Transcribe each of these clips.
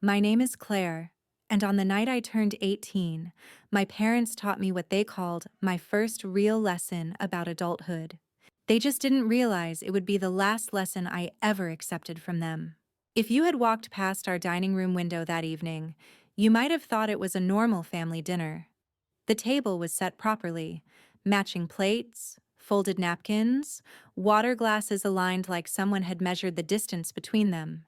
My name is Claire, and on the night I turned 18, my parents taught me what they called my first real lesson about adulthood. They just didn't realize it would be the last lesson I ever accepted from them. If you had walked past our dining room window that evening, you might have thought it was a normal family dinner. The table was set properly, matching plates, folded napkins, water glasses aligned like someone had measured the distance between them.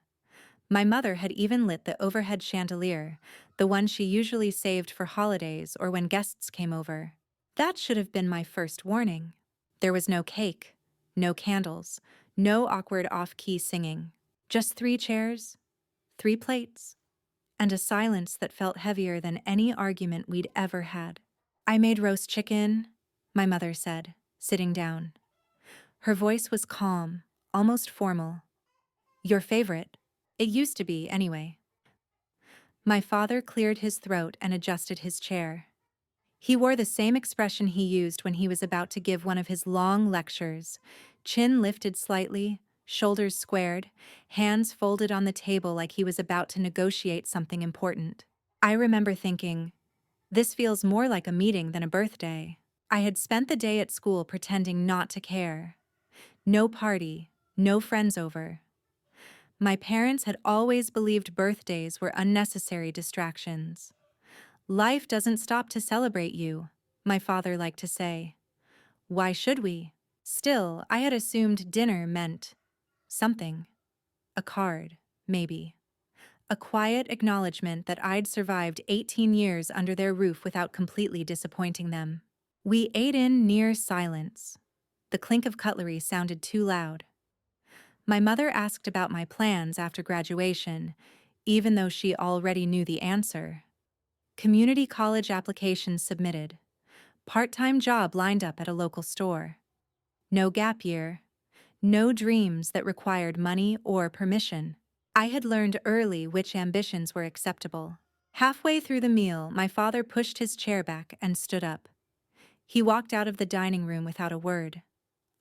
My mother had even lit the overhead chandelier, the one she usually saved for holidays or when guests came over. That should have been my first warning. There was no cake, no candles, no awkward off-key singing. Just 3 chairs, 3 plates, and a silence that felt heavier than any argument we'd ever had. "I made roast chicken," my mother said, sitting down. Her voice was calm, almost formal. "Your favorite. It used to be, anyway." My father cleared his throat and adjusted his chair. He wore the same expression he used when he was about to give one of his long lectures, chin lifted slightly, shoulders squared, hands folded on the table like he was about to negotiate something important. I remember thinking, this feels more like a meeting than a birthday. I had spent the day at school pretending not to care. No party, no friends over. My parents had always believed birthdays were unnecessary distractions. "Life doesn't stop to celebrate you," my father liked to say. Why should we? Still, I had assumed dinner meant something. A card, maybe. A quiet acknowledgement that I'd survived 18 years under their roof without completely disappointing them. We ate in near silence. The clink of cutlery sounded too loud. My mother asked about my plans after graduation, even though she already knew the answer. Community college applications submitted. Part-time job lined up at a local store. No gap year. No dreams that required money or permission. I had learned early which ambitions were acceptable. Halfway through the meal, my father pushed his chair back and stood up. He walked out of the dining room without a word.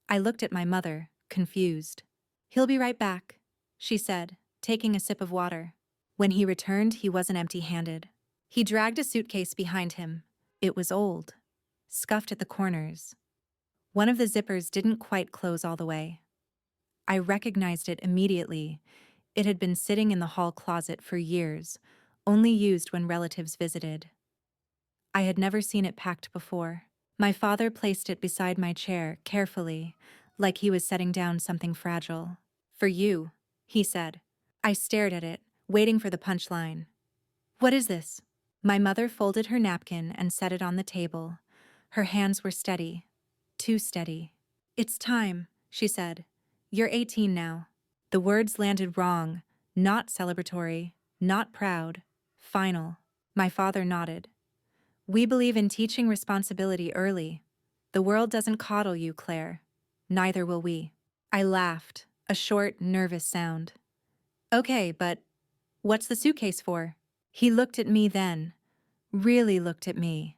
I looked at my mother, confused. "He'll be right back," she said, taking a sip of water. When he returned, he wasn't empty-handed. He dragged a suitcase behind him. It was old, scuffed at the corners. One of the zippers didn't quite close all the way. I recognized it immediately. It had been sitting in the hall closet for years, only used when relatives visited. I had never seen it packed before. My father placed it beside my chair, carefully, like he was setting down something fragile. "For you," he said. I stared at it, waiting for the punchline. "What is this?" My mother folded her napkin and set it on the table. Her hands were steady. Too steady. "It's time," she said. "You're 18 now." The words landed wrong, not celebratory, not proud, final. My father nodded. "We believe in teaching responsibility early. The world doesn't coddle you, Claire. Neither will we." I laughed, a short, nervous sound. "Okay, but what's the suitcase for?" He looked at me then, really looked at me,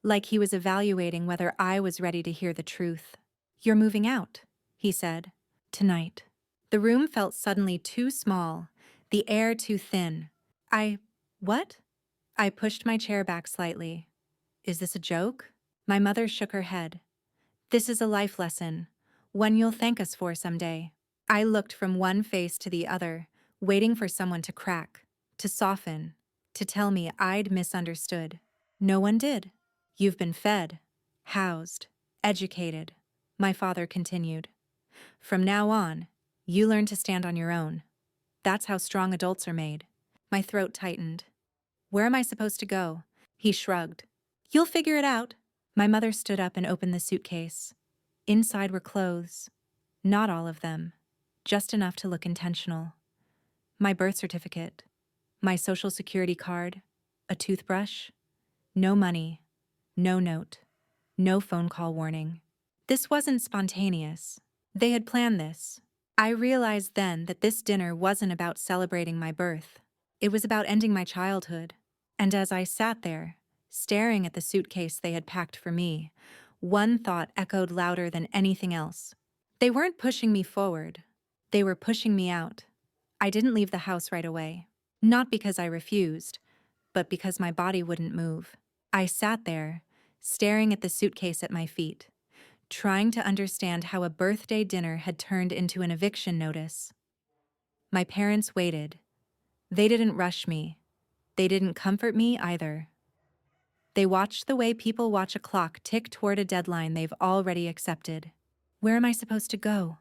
like he was evaluating whether I was ready to hear the truth. "You're moving out," he said. "Tonight." The room felt suddenly too small, the air too thin. What? I pushed my chair back slightly. "Is this a joke?" My mother shook her head. "This is a life lesson, one you'll thank us for someday." I looked from one face to the other, waiting for someone to crack, to soften, to tell me I'd misunderstood. No one did. "You've been fed, housed, educated," my father continued. "From now on, you learn to stand on your own. That's how strong adults are made." My throat tightened. "Where am I supposed to go?" He shrugged. "You'll figure it out." My mother stood up and opened the suitcase. Inside were clothes. Not all of them. Just enough to look intentional. My birth certificate. My social security card. A toothbrush. No money. No note. No phone call warning. This wasn't spontaneous. They had planned this. I realized then that this dinner wasn't about celebrating my birth. It was about ending my childhood. And as I sat there, staring at the suitcase they had packed for me, one thought echoed louder than anything else. They weren't pushing me forward. They were pushing me out. I didn't leave the house right away. Not because I refused, but because my body wouldn't move. I sat there, staring at the suitcase at my feet, trying to understand how a birthday dinner had turned into an eviction notice. My parents waited. They didn't rush me. They didn't comfort me either. They watched the way people watch a clock tick toward a deadline they've already accepted. Where am I supposed to go?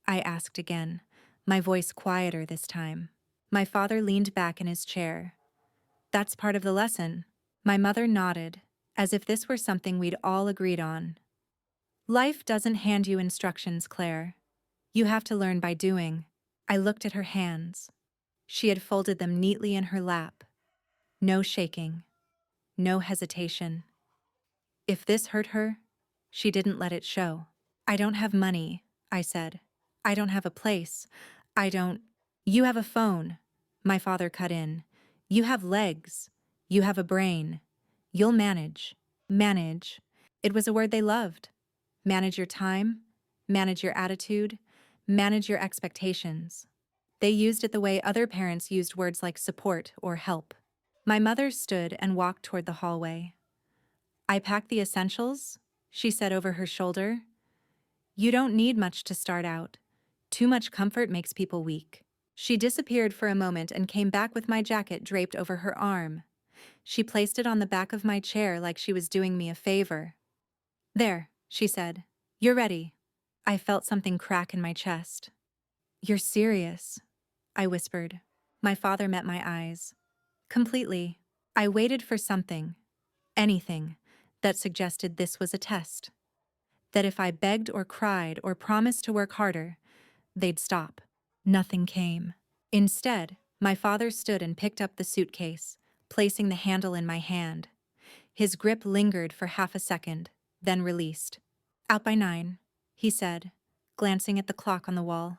I asked again, my voice quieter this time. My father leaned back in his chair. That's part of the lesson. My mother nodded, as if this were something we'd all agreed on. Life doesn't hand you instructions, Claire. You have to learn by doing. I looked at her hands. She had folded them neatly in her lap. No shaking. No hesitation. If this hurt her, she didn't let it show. I don't have money, I said. I don't have a place. I don't. You have a phone, my father cut in. You have legs. You have a brain. You'll manage. Manage. It was a word they loved. Manage your time. Manage your attitude. Manage your expectations. They used it the way other parents used words like support or help. My mother stood and walked toward the hallway. I packed the essentials, she said over her shoulder. You don't need much to start out. Too much comfort makes people weak. She disappeared for a moment and came back with my jacket draped over her arm. She placed it on the back of my chair like she was doing me a favor. There, she said. You're ready. I felt something crack in my chest. You're serious, I whispered. My father met my eyes. Completely. I waited for something, anything, that suggested this was a test. That if I begged or cried or promised to work harder, they'd stop. Nothing came. Instead, my father stood and picked up the suitcase, placing the handle in my hand. His grip lingered for half a second, then released. Out by 9, he said, glancing at the clock on the wall.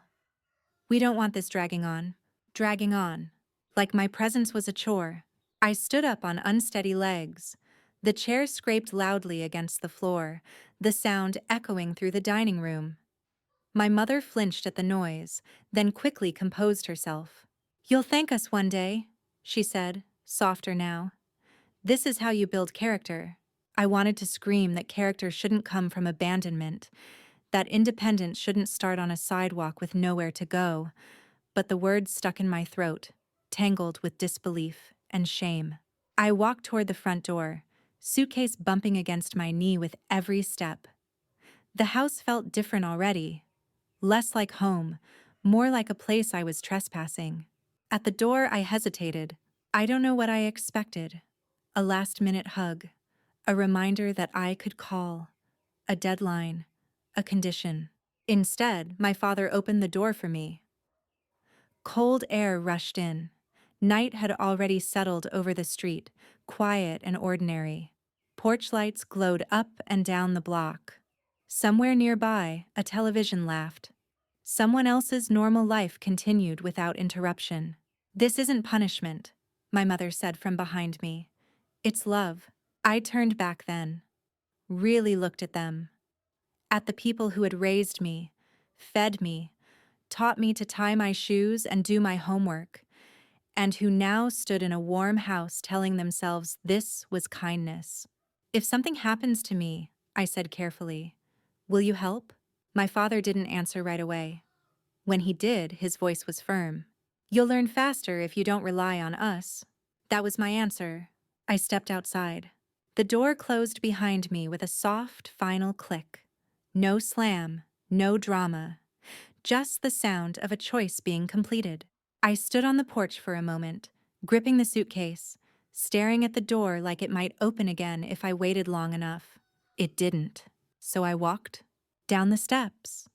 We don't want this dragging on. Dragging on. Like my presence was a chore. I stood up on unsteady legs. The chair scraped loudly against the floor, the sound echoing through the dining room. My mother flinched at the noise, then quickly composed herself. You'll thank us one day, she said, softer now. This is how you build character. I wanted to scream that character shouldn't come from abandonment, that independence shouldn't start on a sidewalk with nowhere to go, but the words stuck in my throat, tangled with disbelief and shame. I walked toward the front door, suitcase bumping against my knee with every step. The house felt different already, less like home, more like a place I was trespassing. At the door, I hesitated. I don't know what I expected. A last-minute hug, a reminder that I could call, a deadline, a condition. Instead, my father opened the door for me. Cold air rushed in. Night had already settled over the street, quiet and ordinary. Porch lights glowed up and down the block. Somewhere nearby, a television laughed. Someone else's normal life continued without interruption. This isn't punishment, my mother said from behind me. It's love. I turned back then, really looked at them, at the people who had raised me, fed me, taught me to tie my shoes and do my homework, and who now stood in a warm house telling themselves this was kindness. If something happens to me, I said carefully, will you help? My father didn't answer right away. When he did, his voice was firm. You'll learn faster if you don't rely on us. That was my answer. I stepped outside. The door closed behind me with a soft, final click. No slam, no drama. Just the sound of a choice being completed. I stood on the porch for a moment, gripping the suitcase, staring at the door like it might open again if I waited long enough. It didn't. So I walked down the steps,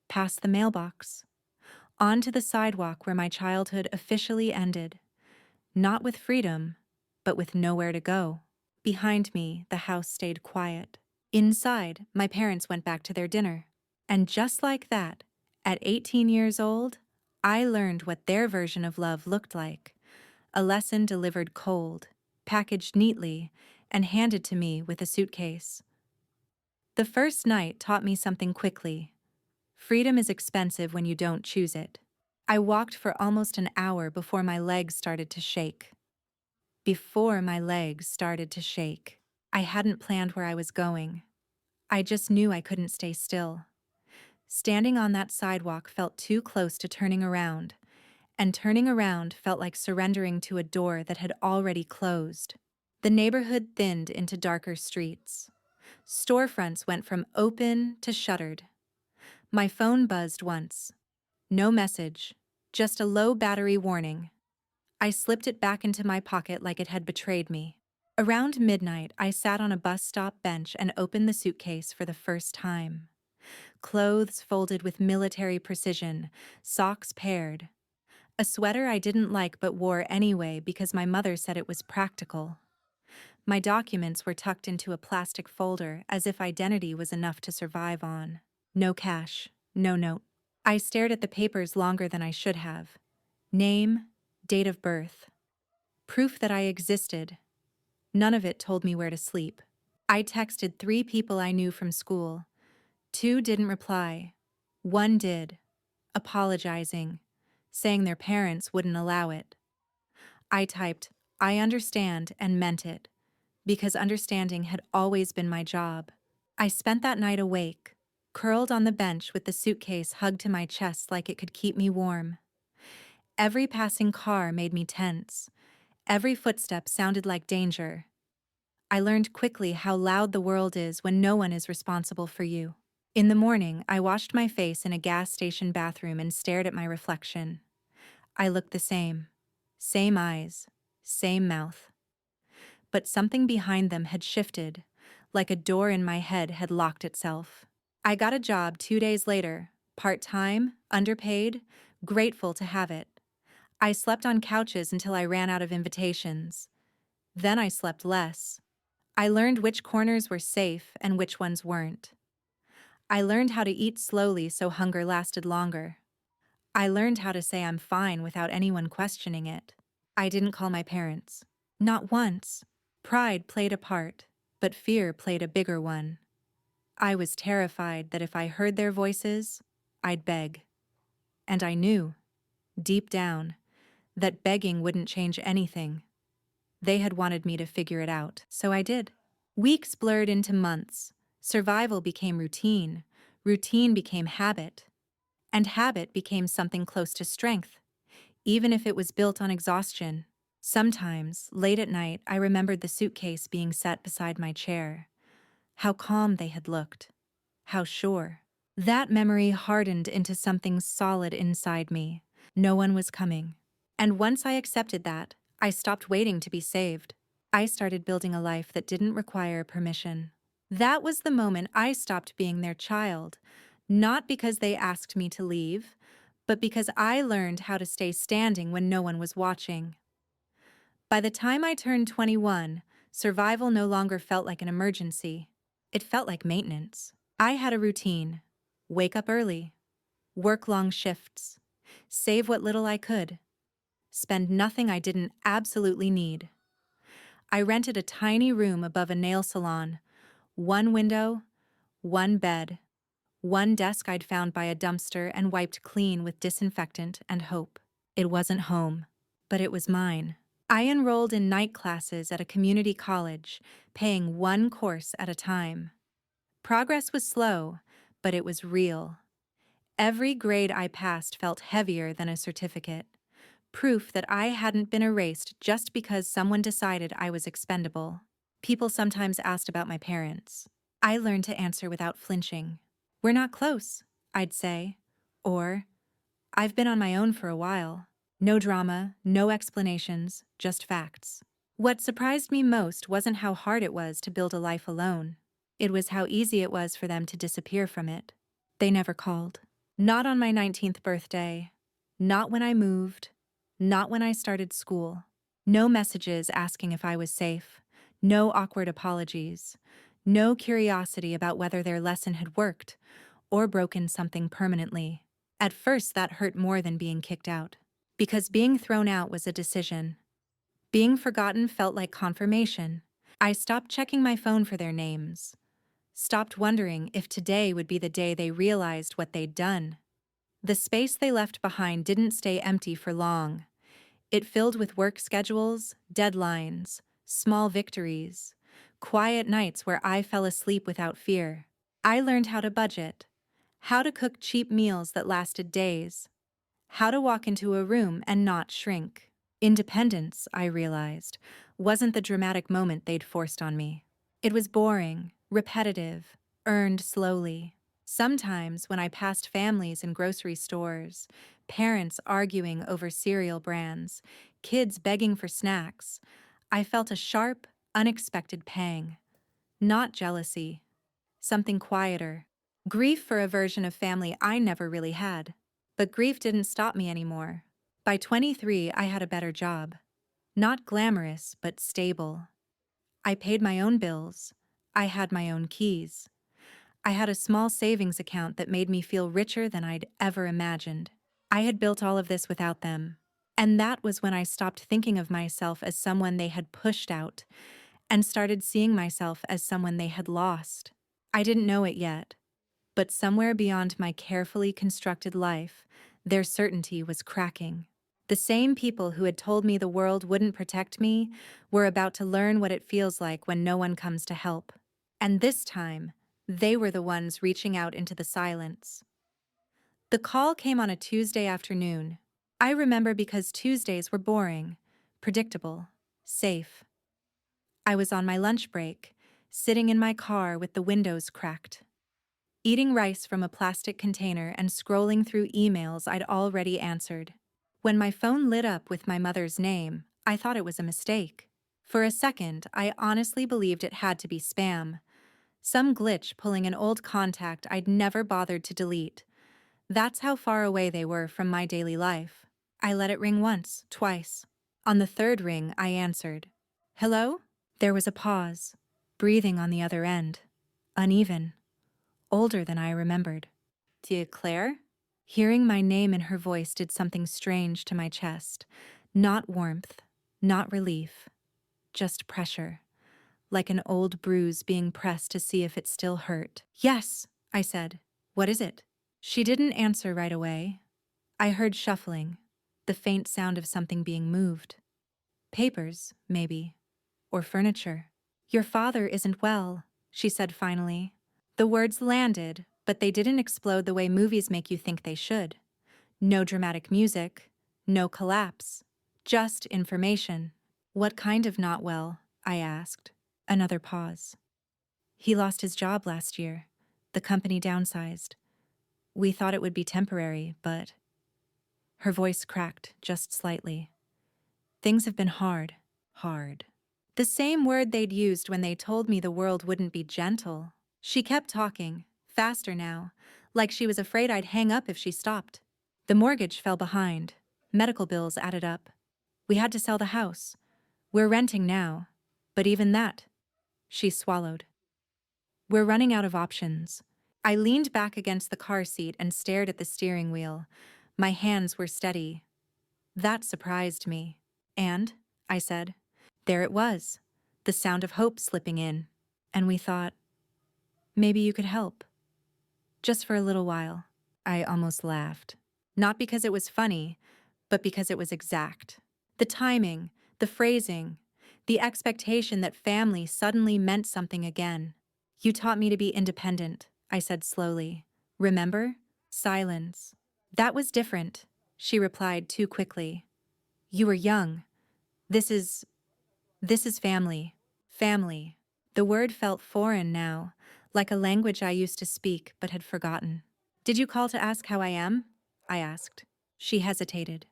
past the mailbox, onto the sidewalk where my childhood officially ended. Not with freedom, but with nowhere to go. Behind me, the house stayed quiet. Inside, my parents went back to their dinner. And just like that, at 18 years old, I learned what their version of love looked like. A lesson delivered cold, packaged neatly, and handed to me with a suitcase. The first night taught me something quickly. Freedom is expensive when you don't choose it. I walked for almost an hour before my legs started to shake. Before my legs started to shake. I hadn't planned where I was going. I just knew I couldn't stay still. Standing on that sidewalk felt too close to turning around, and turning around felt like surrendering to a door that had already closed. The neighborhood thinned into darker streets. Storefronts went from open to shuttered. My phone buzzed once. No message, just a low battery warning. I slipped it back into my pocket like it had betrayed me. Around midnight, I sat on a bus stop bench and opened the suitcase for the first time. Clothes folded with military precision, socks paired. A sweater I didn't like but wore anyway because my mother said it was practical. My documents were tucked into a plastic folder as if identity was enough to survive on. No cash, no note. I stared at the papers longer than I should have. Name, date of birth. Proof that I existed. None of it told me where to sleep. I texted 3 people I knew from school. 2 didn't reply. 1 did, apologizing, saying their parents wouldn't allow it. I typed, "I understand," and meant it, because understanding had always been my job. I spent that night awake, curled on the bench with the suitcase hugged to my chest like it could keep me warm. Every passing car made me tense. Every footstep sounded like danger. I learned quickly how loud the world is when no one is responsible for you. In the morning, I washed my face in a gas station bathroom and stared at my reflection. I looked the same. Same eyes. Same mouth. But something behind them had shifted, like a door in my head had locked itself. I got a job 2 days later, part-time, underpaid, grateful to have it. I slept on couches until I ran out of invitations. Then I slept less. I learned which corners were safe and which ones weren't. I learned how to eat slowly so hunger lasted longer. I learned how to say I'm fine without anyone questioning it. I didn't call my parents. Not once. Pride played a part, but fear played a bigger one. I was terrified that if I heard their voices, I'd beg. And I knew, deep down, that begging wouldn't change anything. They had wanted me to figure it out, so I did. Weeks blurred into months. Survival became routine. Routine became habit. And habit became something close to strength, even if it was built on exhaustion. Sometimes, late at night, I remembered the suitcase being set beside my chair. How calm they had looked. How sure. That memory hardened into something solid inside me. No one was coming. And once I accepted that, I stopped waiting to be saved. I started building a life that didn't require permission. That was the moment I stopped being their child, not because they asked me to leave, but because I learned how to stay standing when no one was watching. By the time I turned 21, survival no longer felt like an emergency. It felt like maintenance. I had a routine. Wake up early. Work long shifts. Save what little I could. Spend nothing I didn't absolutely need. I rented a tiny room above a nail salon. 1 window, 1 bed, 1 desk I'd found by a dumpster and wiped clean with disinfectant and hope. It wasn't home, but it was mine. I enrolled in night classes at a community college, paying 1 course at a time. Progress was slow, but it was real. Every grade I passed felt heavier than a certificate. Proof that I hadn't been erased just because someone decided I was expendable. People sometimes asked about my parents. I learned to answer without flinching. "We're not close," I'd say. Or, "I've been on my own for a while." No drama, no explanations, just facts. What surprised me most wasn't how hard it was to build a life alone. It was how easy it was for them to disappear from it. They never called. Not on my 19th birthday. Not when I moved. Not when I started school. No messages asking if I was safe. No awkward apologies. No curiosity about whether their lesson had worked or broken something permanently. At first, that hurt more than being kicked out. Because being thrown out was a decision. Being forgotten felt like confirmation. I stopped checking my phone for their names. Stopped wondering if today would be the day they realized what they'd done. The space they left behind didn't stay empty for long. It filled with work schedules, deadlines, small victories, quiet nights where I fell asleep without fear. I learned how to budget, how to cook cheap meals that lasted days, how to walk into a room and not shrink. Independence, I realized, wasn't the dramatic moment they'd forced on me. It was boring, repetitive, earned slowly. Sometimes, when I passed families in grocery stores, parents arguing over cereal brands, kids begging for snacks, I felt a sharp, unexpected pang. Not jealousy, something quieter. Grief for a version of family I never really had. But grief didn't stop me anymore. By 23, I had a better job. Not glamorous, but stable. I paid my own bills. I had my own keys. I had a small savings account that made me feel richer than I'd ever imagined. I had built all of this without them. And that was when I stopped thinking of myself as someone they had pushed out and started seeing myself as someone they had lost. I didn't know it yet, but somewhere beyond my carefully constructed life, their certainty was cracking. The same people who had told me the world wouldn't protect me were about to learn what it feels like when no one comes to help. And this time, they were the ones reaching out into the silence. The call came on a Tuesday afternoon. I remember because Tuesdays were boring, predictable, safe. I was on my lunch break, sitting in my car with the windows cracked, eating rice from a plastic container and scrolling through emails I'd already answered. When my phone lit up with my mother's name, I thought it was a mistake. For a second, I honestly believed it had to be spam. Some glitch pulling an old contact I'd never bothered to delete. That's how far away they were from my daily life. I let it ring once, twice. On the third ring, I answered. Hello? There was a pause, breathing on the other end. Uneven. Older than I remembered. Dear Claire? Hearing my name in her voice did something strange to my chest. Not warmth, not relief, just pressure. Like an old bruise being pressed to see if it still hurt. Yes, I said. What is it? She didn't answer right away. I heard shuffling, the faint sound of something being moved. Papers, maybe. Or furniture. Your father isn't well, she said finally. The words landed, but they didn't explode the way movies make you think they should. No dramatic music, no collapse, just information. What kind of not well? I asked. Another pause. He lost his job last year. The company downsized. We thought it would be temporary, but... Her voice cracked just slightly. Things have been hard. The same word they'd used when they told me the world wouldn't be gentle. She kept talking, faster now, like she was afraid I'd hang up if she stopped. The mortgage fell behind. Medical bills added up. We had to sell the house. We're renting now, but even that... She swallowed. We're running out of options. I leaned back against the car seat and stared at the steering wheel. My hands were steady. That surprised me. And, I said, there it was, the sound of hope slipping in. And we thought, maybe you could help. Just for a little while. I almost laughed. Not because it was funny, but because it was exact. The timing, the phrasing, the expectation that family suddenly meant something again. You taught me to be independent, I said slowly. Remember? Silence. That was different, she replied too quickly. You were young. This is family. Family. The word felt foreign now, like a language I used to speak but had forgotten. Did you call to ask how I am? I asked. She hesitated.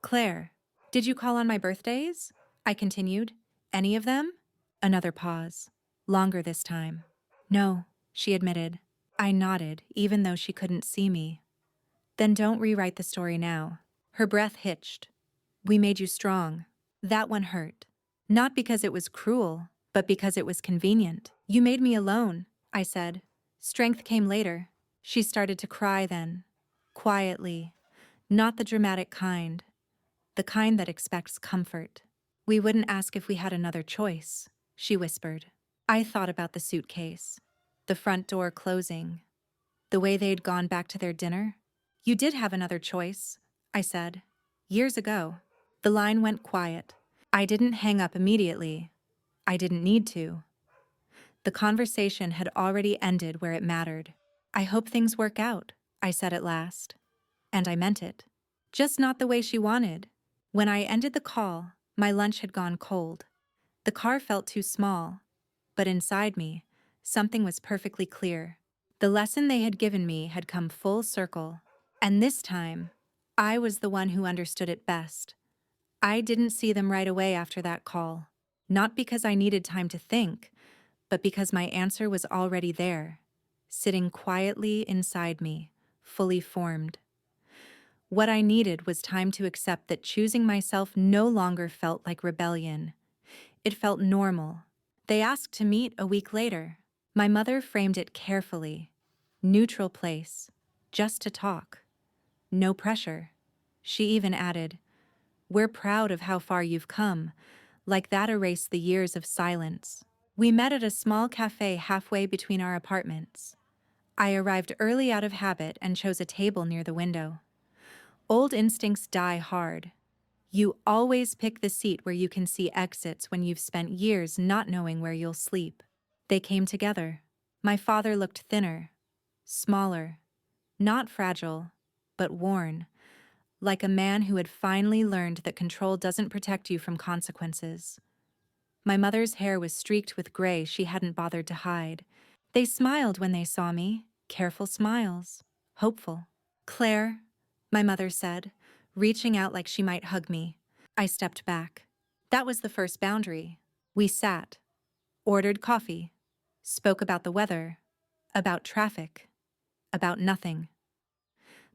Claire, did you call on my birthdays? I continued. Any of them? Another pause. Longer this time. No, she admitted. I nodded, even though she couldn't see me. Then don't rewrite the story now. Her breath hitched. We made you strong. That one hurt. Not because it was cruel, but because it was convenient. You made me alone, I said. Strength came later. She started to cry then. Quietly. Not the dramatic kind. The kind that expects comfort. We wouldn't ask if we had another choice, she whispered. I thought about the suitcase. The front door closing. The way they'd gone back to their dinner. You did have another choice, I said. Years ago. The line went quiet. I didn't hang up immediately. I didn't need to. The conversation had already ended where it mattered. I hope things work out, I said at last. And I meant it. Just not the way she wanted. When I ended the call, my lunch had gone cold. The car felt too small, but inside me, something was perfectly clear. The lesson they had given me had come full circle. And this time, I was the one who understood it best. I didn't see them right away after that call. Not because I needed time to think, but because my answer was already there, sitting quietly inside me, fully formed. What I needed was time to accept that choosing myself no longer felt like rebellion. It felt normal. They asked to meet a week later. My mother framed it carefully. Neutral place, just to talk. No pressure. She even added, "We're proud of how far you've come," like that erased the years of silence. We met at a small cafe halfway between our apartments. I arrived early out of habit and chose a table near the window. Old instincts die hard. You always pick the seat where you can see exits when you've spent years not knowing where you'll sleep. They came together. My father looked thinner, smaller, not fragile, but worn, like a man who had finally learned that control doesn't protect you from consequences. My mother's hair was streaked with gray she hadn't bothered to hide. They smiled when they saw me, careful smiles, hopeful. "Claire," my mother said, reaching out like she might hug me. I stepped back. That was the first boundary. We sat, ordered coffee, spoke about the weather, about traffic, about nothing.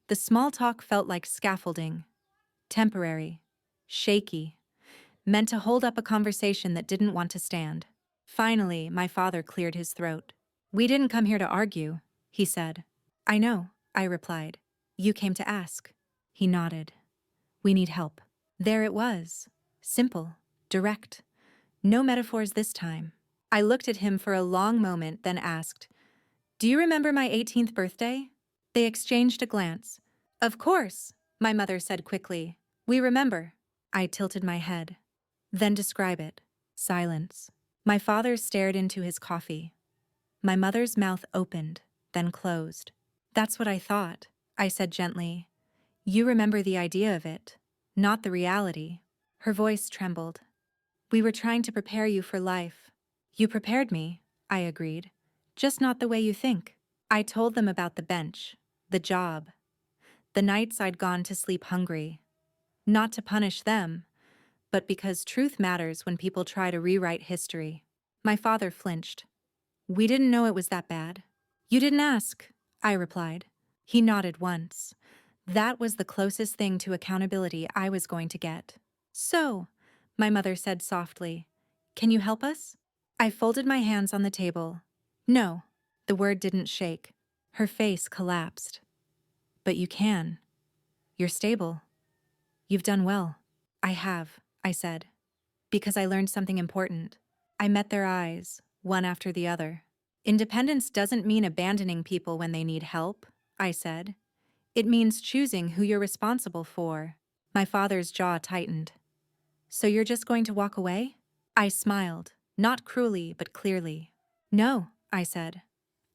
The small talk felt like scaffolding, temporary, shaky, meant to hold up a conversation that didn't want to stand. Finally, my father cleared his throat. "We didn't come here to argue," he said. "I know," I replied. "You came to ask." He nodded. "We need help." There it was. Simple, direct. No metaphors this time. I looked at him for a long moment, then asked, "Do you remember my 18th birthday?" They exchanged a glance. "Of course," my mother said quickly. "We remember." I tilted my head. "Then describe it." Silence. My father stared into his coffee. My mother's mouth opened, then closed. "That's what I thought," I said gently. "You remember the idea of it, not the reality." Her voice trembled. "We were trying to prepare you for life." "You prepared me," I agreed. "Just not the way you think." I told them about the bench, the job, the nights I'd gone to sleep hungry. Not to punish them, but because truth matters when people try to rewrite history. My father flinched. "We didn't know it was that bad." "You didn't ask," I replied. He nodded once. That was the closest thing to accountability I was going to get. "So," my mother said softly, "can you help us?" I folded my hands on the table. "No." The word didn't shake. Her face collapsed. "But you can. You're stable. You've done well." "I have," I said, "because I learned something important." I met their eyes, one after the other. "Independence doesn't mean abandoning people when they need help," I said. "It means choosing who you're responsible for." My father's jaw tightened. "So you're just going to walk away?" I smiled, not cruelly but clearly. "No," I said.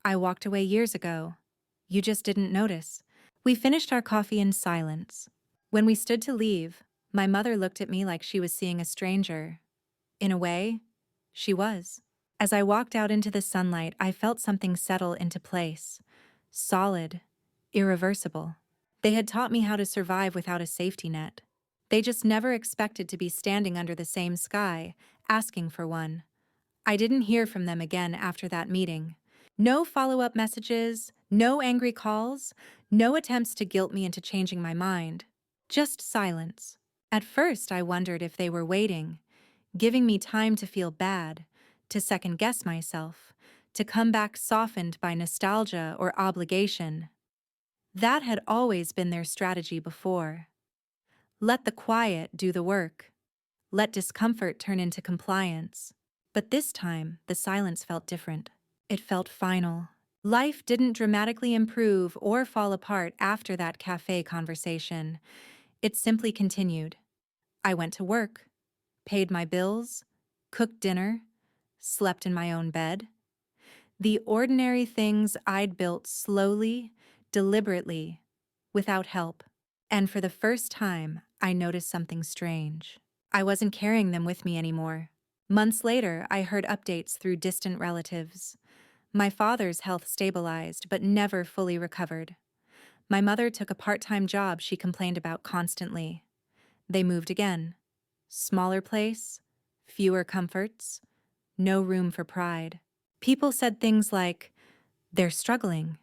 "I walked away years ago. You just didn't notice." We finished our coffee in silence. When we stood to leave, my mother looked at me like she was seeing a stranger. In a way, she was. As I walked out into the sunlight, I felt something settle into place. Solid, irreversible. They had taught me how to survive without a safety net. They just never expected to be standing under the same sky, asking for one. I didn't hear from them again after that meeting. No follow-up messages, no angry calls, no attempts to guilt me into changing my mind. Just silence. At first, I wondered if they were waiting, giving me time to feel bad, to second-guess myself, to come back softened by nostalgia or obligation. That had always been their strategy before. Let the quiet do the work. Let discomfort turn into compliance. But this time, the silence felt different. It felt final. Life didn't dramatically improve or fall apart after that cafe conversation. It simply continued. I went to work, paid my bills, cooked dinner, slept in my own bed. The ordinary things I'd built slowly, deliberately, without help. And for the first time, I noticed something strange. I wasn't carrying them with me anymore. Months later, I heard updates through distant relatives. My father's health stabilized, but never fully recovered. My mother took a part-time job she complained about constantly. They moved again. Smaller place, fewer comforts, no room for pride. People said things like, "They're struggling,"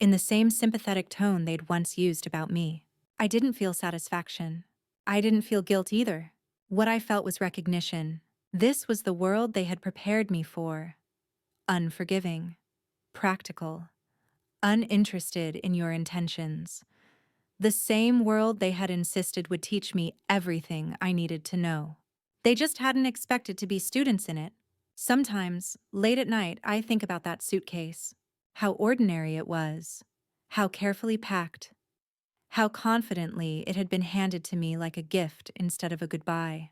in the same sympathetic tone they'd once used about me. I didn't feel satisfaction. I didn't feel guilt either. What I felt was recognition. This was the world they had prepared me for. Unforgiving, practical, uninterested in your intentions. The same world they had insisted would teach me everything I needed to know. They just hadn't expected to be students in it. Sometimes, late at night, I think about that suitcase. How ordinary it was. How carefully packed. How confidently it had been handed to me like a gift instead of a goodbye.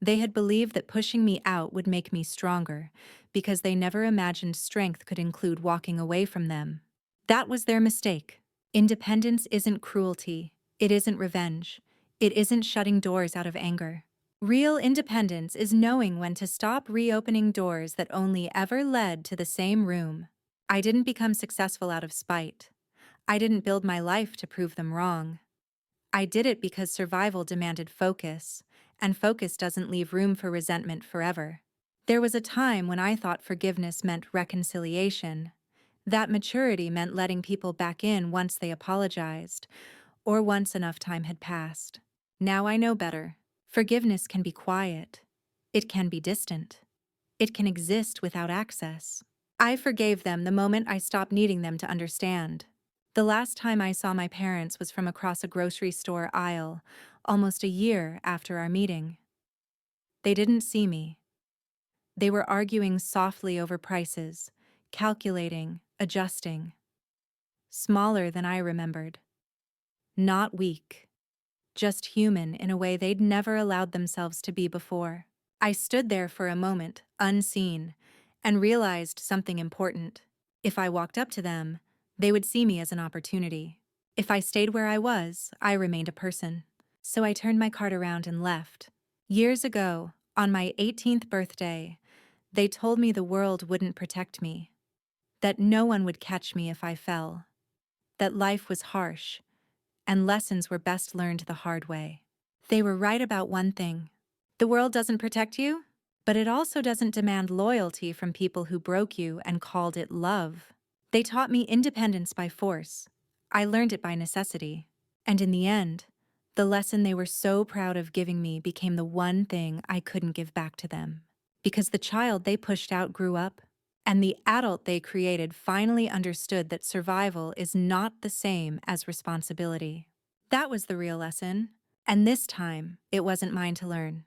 They had believed that pushing me out would make me stronger, because they never imagined strength could include walking away from them. That was their mistake. Independence isn't cruelty. It isn't revenge. It isn't shutting doors out of anger. Real independence is knowing when to stop reopening doors that only ever led to the same room. I didn't become successful out of spite. I didn't build my life to prove them wrong. I did it because survival demanded focus, and focus doesn't leave room for resentment forever. There was a time when I thought forgiveness meant reconciliation. That maturity meant letting people back in once they apologized, or once enough time had passed. Now I know better. Forgiveness can be quiet. It can be distant. It can exist without access. I forgave them the moment I stopped needing them to understand. The last time I saw my parents was from across a grocery store aisle, almost a year after our meeting. They didn't see me. They were arguing softly over prices, calculating, adjusting. Smaller than I remembered. Not weak. Just human in a way they'd never allowed themselves to be before. I stood there for a moment, unseen, and realized something important. If I walked up to them, they would see me as an opportunity. If I stayed where I was, I remained a person. So I turned my cart around and left. Years ago, on my 18th birthday, they told me the world wouldn't protect me, that no one would catch me if I fell, that life was harsh, and lessons were best learned the hard way. They were right about one thing. The world doesn't protect you, but it also doesn't demand loyalty from people who broke you and called it love. They taught me independence by force. I learned it by necessity. And in the end, the lesson they were so proud of giving me became the one thing I couldn't give back to them. Because the child they pushed out grew up, and the adult they created finally understood that survival is not the same as responsibility. That was the real lesson, and this time, it wasn't mine to learn.